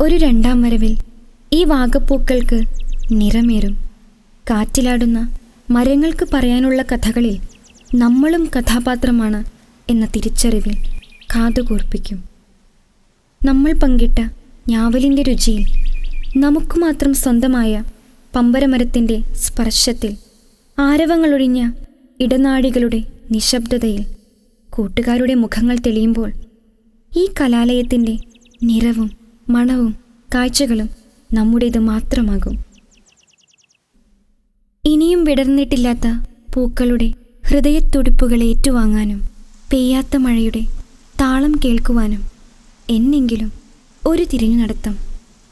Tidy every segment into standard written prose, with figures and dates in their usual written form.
ഒരു രണ്ടാം വരവിൽ ഈ വാഗപ്പൂക്കൾക്ക് നിറമേറും. കാറ്റിലാടുന്ന മരങ്ങൾക്ക് പറയാനുള്ള കഥകളിൽ നമ്മളും കഥാപാത്രമാണ് എന്ന തിരിച്ചറിവിൽ കാതുകൂർപ്പിക്കും. നമ്മൾ പങ്കിട്ട ഞാവലിൻ്റെ രുചിയിൽ, നമുക്ക് മാത്രം സ്വന്തമായ പമ്പരമരത്തിൻ്റെ സ്പർശത്തിൽ, ആരവങ്ങളൊഴിഞ്ഞ ഇടനാഴികളുടെ നിശബ്ദതയിൽ കൂട്ടുകാരുടെ മുഖങ്ങൾ തെളിയുമ്പോൾ ഈ കലാലയത്തിൻ്റെ നിറവും മണവും കാഴ്ചകളും നമ്മുടേത് മാത്രമാകും. ഇനിയും വിടർന്നിട്ടില്ലാത്ത പൂക്കളുടെ ഹൃദയത്തുടിപ്പുകൾ ഏറ്റുവാങ്ങാനും പെയ്യാത്ത മഴയുടെ താളം കേൾക്കുവാനും എന്നെങ്കിലും ഒരു തിരിഞ്ഞു നടത്തം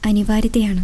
അനിവാര്യതയാണ്.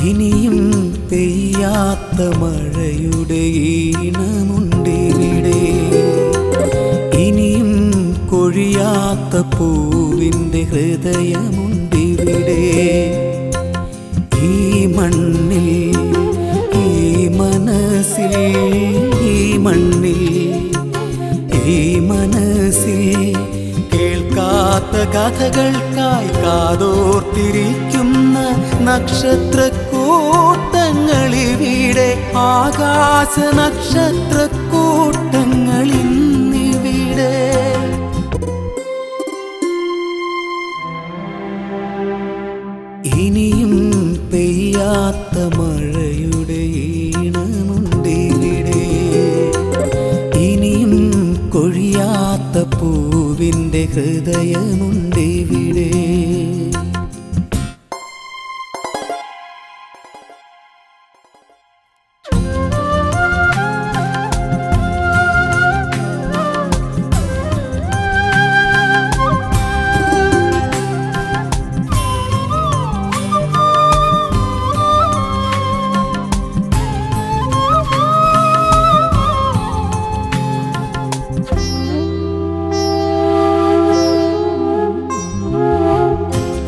ഇനിയും പെയ്യാത്ത മഴയുടെ ഈണമുണ്ടിവിടെ, ഇനിയും കൊഴിയാത്ത പൂവിൻ്റെ ഹൃദയമുണ്ടിവിടെ. ഈ മണ്ണിൽ, ഈ മനസ്സിൽ, ഈ മണ്ണിൽ, ഈ മനസ്സിൽ കേൾക്കാത്ത കഥകൾക്കായി കാതോർത്തിരിക്കുന്ന നക്ഷത്രക്കൂട്ടങ്ങളിവിടെ, ആകാശ നക്ഷത്രക്കൂട്ടങ്ങളിന്നിവിടെ. ഇനിയും പെയ്യാത്ത മഴയുടെ ഈണമുണ്ടിവിടെ, ഇനിയും കൊഴിയാത്ത പൂവിൻ്റെ ഹൃദയമുണ്ടിവിടെ.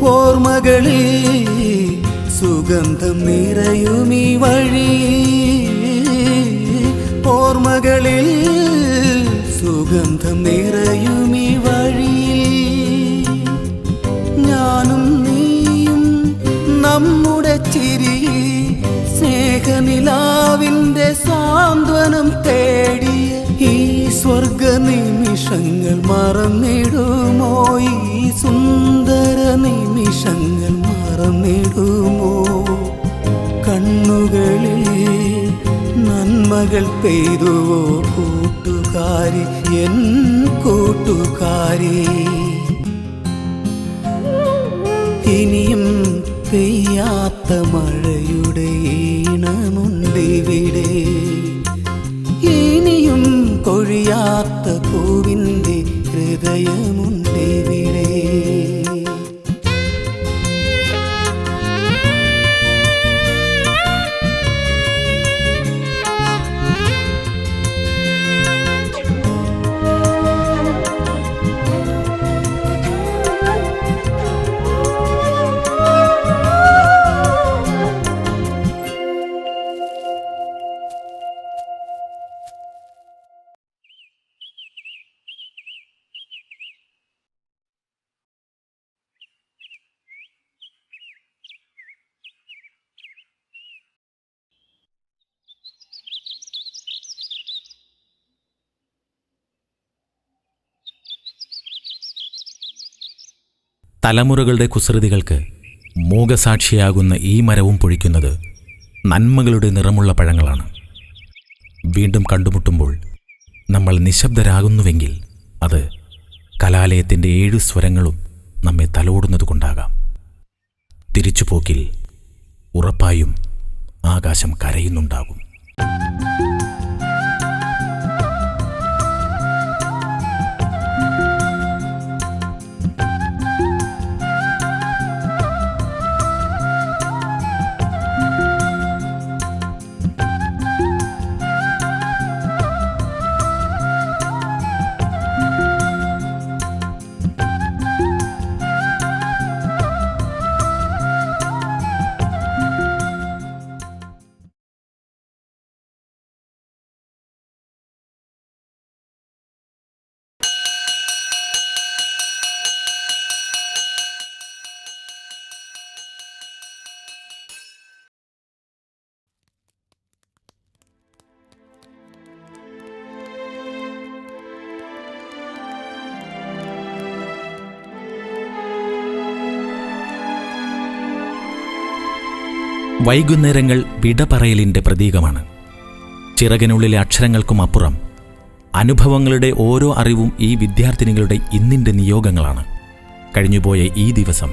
ഓർമ്മകളിൽ സുഗന്ധം നിറയുമീ വഴി, ഓർമ്മകളിൽ സുഗന്ധം നിറയുമീ വഴി. ഞാനും നീയും നമ്മുടെ ചിരി സ്നേഹനിലാവിൻ്റെ സാന്ത്വനം തേടിയ ഈ സ്വർഗ നിമിഷങ്ങൾ മറന്നിടുമോ? ഈ സുന്ദര നിമിഷങ്ങൾ മറന്നിടുമോ? കണ്ണുകളിൽ നന്മകൾ പെയ്തുവോ കൂട്ടുകാരി, എൻ കൂട്ടുകാരി? ഇനിയും പെയ്യാത്ത മഴയുടെ ഈണമുണ്ടിവിടെ, ഇനിയും കൊഴിയാത്ത പൂവിൻ്റെ ഹൃദയമുണ്ടിവിടെ. തലമുറകളുടെ കുസൃതികൾക്ക് മൂകസാക്ഷിയാകുന്ന ഈ മരവും പൊഴിക്കുന്നത് നന്മകളുടെ നിറമുള്ള പഴങ്ങളാണ്. വീണ്ടും കണ്ടുമുട്ടുമ്പോൾ നമ്മൾ നിശബ്ദരാകുന്നുവെങ്കിൽ അത് കലാലയത്തിൻ്റെ 7 സ്വരങ്ങളും നമ്മെ തലോടുന്നതുകൊണ്ടാകാം. തിരിച്ചുപോക്കിൽ ഉറപ്പായും ആകാശം കരയുന്നുണ്ടാകും. വൈകുന്നേരങ്ങൾ വിട പറയലിൻ്റെ പ്രതീകമാണ്. ചിറകിനുള്ളിലെ അക്ഷരങ്ങൾക്കും അപ്പുറം അനുഭവങ്ങളുടെ ഓരോ അറിവും ഈ വിദ്യാർത്ഥിനികളുടെ ഇന്നിൻ്റെ നിയോഗങ്ങളാണ്. കഴിഞ്ഞുപോയ ഈ ദിവസം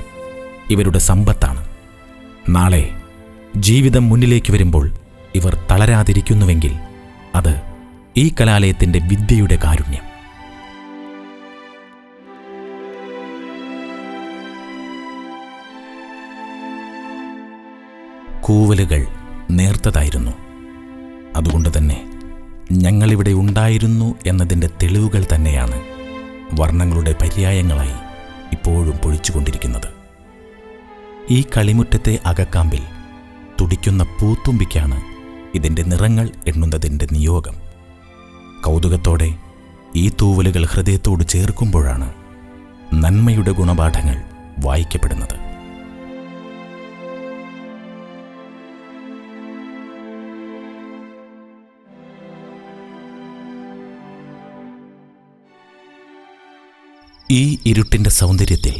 ഇവരുടെ സമ്പത്താണ്. നാളെ ജീവിതം മുന്നിലേക്ക് വരുമ്പോൾ ഇവർ തളരാതിരിക്കുന്നുവെങ്കിൽ അത് ഈ കലാലയത്തിൻ്റെ വിദ്യയുടെ കാരുണ്യം. കൂവലുകൾ നേർത്തതായിരുന്നു. അതുകൊണ്ട് തന്നെ ഞങ്ങളിവിടെ ഉണ്ടായിരുന്നു എന്നതിൻ്റെ തെളിവുകൾ തന്നെയാണ് വർണ്ണങ്ങളുടെ പര്യായങ്ങളായി ഇപ്പോഴും പൊഴിച്ചുകൊണ്ടിരിക്കുന്നത്. ഈ കളിമുറ്റത്തെ അകക്കാമ്പിൽ തുടിക്കുന്ന പൂത്തുമ്പിക്കാണ് ഇതിൻ്റെ നിറങ്ങൾ എണ്ണുന്നതിൻ്റെ നിയോഗം. കൗതുകത്തോടെ ഈ തൂവലുകൾ ഹൃദയത്തോട് ചേർക്കുമ്പോഴാണ് നന്മയുടെ ഗുണപാഠങ്ങൾ വായിക്കപ്പെടുന്നത്. ഈ ഇരുട്ടിൻ്റെ സൗന്ദര്യത്തിൽ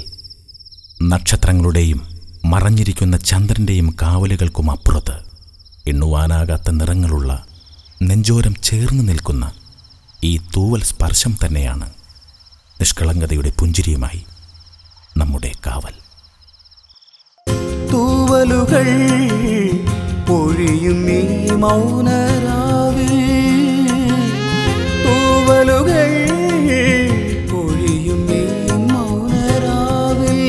നക്ഷത്രങ്ങളുടെയും മറഞ്ഞിരിക്കുന്ന ചന്ദ്രൻ്റെയും കാവലുകൾക്കും അപ്പുറത്ത് എണ്ണുവാനാകാത്ത നിറങ്ങളുള്ള നെഞ്ചോരം ചേർന്ന് നിൽക്കുന്ന ഈ തൂവൽ സ്പർശം തന്നെയാണ് നിഷ്കളങ്കതയുടെ പുഞ്ചിരിയുമായി നമ്മുടെ കാവൽ. തൂവലുകൾ പൊഴിയും ഈ മൗനരാവിൽ, തൂവലുകൾ പൊഴിയും ഈ മൗനരാവിൽ,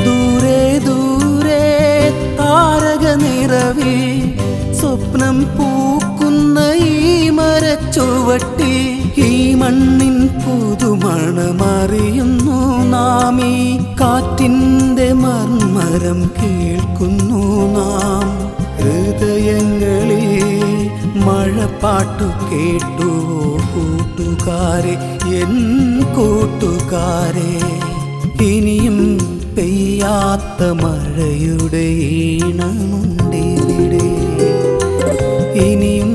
ദൂരെ ദൂരെ താരക നിറവിൽ സ്വപ്നം പൂക്കുന്ന ഈ മരച്ചുവട്ടിൽ ഈ മണ്ണിൻ പുതുമണമറിയുന്നു നാം, ഈ കാറ്റിൻ്റെ മർമ്മരം കേൾക്കുന്നു നാം. ഹൃദയങ്ങളിൽ മഴപ്പാട്ടു കേട്ടുവോ കൂട്ടുകാരെ, എൻ കൂട്ടുകാരെ, ഇനിയും പെയ്യാത്ത മഴയുടെ ഈണമുണ്ടിവിടെ, ഇനിയും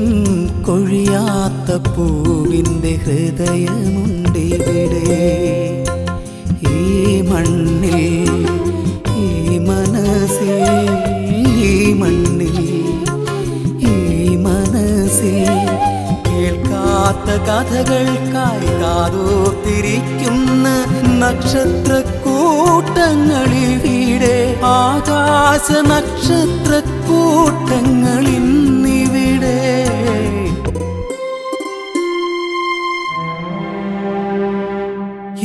കൊഴിയാത്ത പൂവിൻ്റെ ഹൃദയമുണ്ടിവിടെ. ഈ മണ്ണിൽ ഈ മനസ്സിൽ, ഈ മണ്ണിൽ ഈ മനസ്സിൽ കേൾക്കാത്ത കഥകൾക്കായി കാതോർത്തിരിക്കുന്ന നക്ഷത്രക്കൂട്ടങ്ങളിവിടെ, ആകാശ നക്ഷത്രക്കൂട്ടങ്ങളിന്നിവിടെ.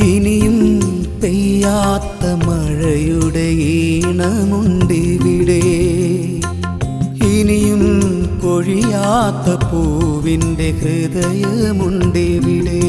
ഇനിയും പെയ്യാത്ത മഴയുടെ ഈണമുണ്ടിവിടെ, ഇനിയും കൊഴിയാത്ത പൂവിൻ്റെ ഹൃദയമുണ്ടിവിടെ.